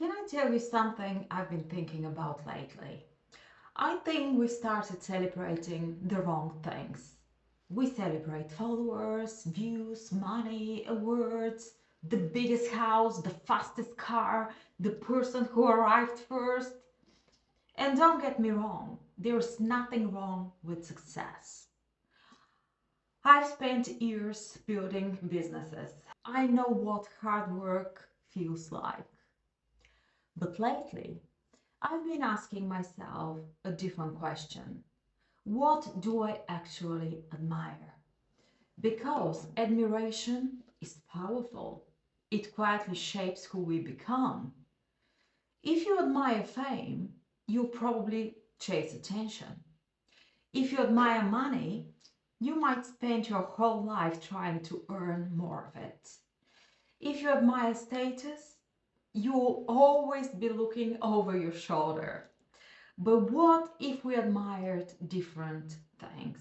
Can I tell you something I've been thinking about lately? I think we started celebrating the wrong things. We celebrate followers, views, money, awards, the biggest house, the fastest car, the person who arrived first. And don't get me wrong, there's nothing wrong with success. I've spent years building businesses. I know what hard work feels like. But lately, I've been asking myself a different question. What do I actually admire? Because admiration is powerful. It quietly shapes who we become. If you admire fame, you'll probably chase attention. If you admire money, you might spend your whole life trying to earn more of it. If you admire status, you'll always be looking over your shoulder. But what if we admired different things?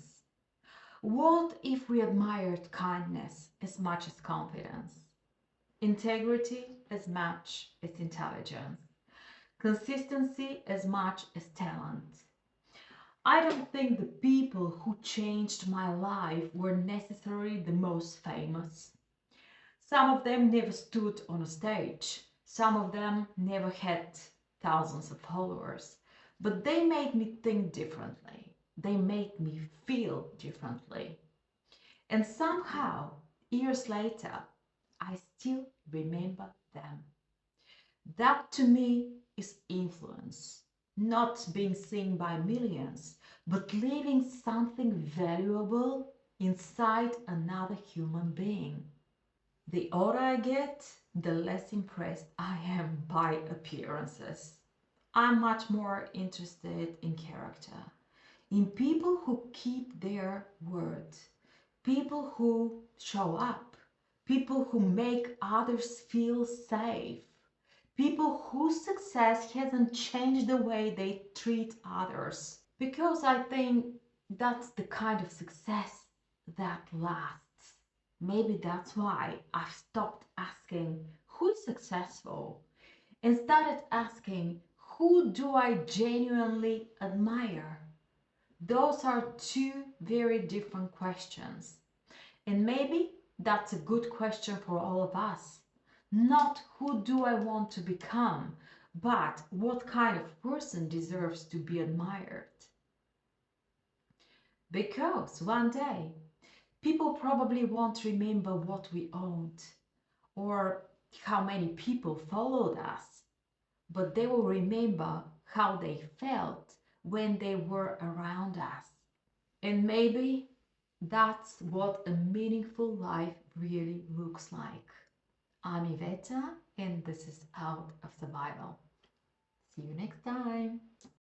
What if we admired kindness as much as confidence, integrity as much as intelligence, consistency as much as talent? I don't think the people who changed my life were necessarily the most famous. Some of them never stood on a stage. Some of them never had thousands of followers. But they made me think differently. They made me feel differently. And somehow, years later, I still remember them. That to me is influence. Not being seen by millions, but leaving something valuable inside another human being. The older I get, the less impressed I am by appearances. I'm much more interested in character, in people who keep their word, people who show up, people who make others feel safe, people whose success hasn't changed the way they treat others. Because I think that's the kind of success that lasts. Maybe that's why I've stopped asking who's successful and started asking who do I genuinely admire? Those are two very different questions. And maybe that's a good question for all of us. Not who do I want to become, but what kind of person deserves to be admired. Because one day, people probably won't remember what we owned or how many people followed us, but they will remember how they felt when they were around us. And maybe that's what a meaningful life really looks like. I'm Iveta, and this is Out of the Bible. See you next time.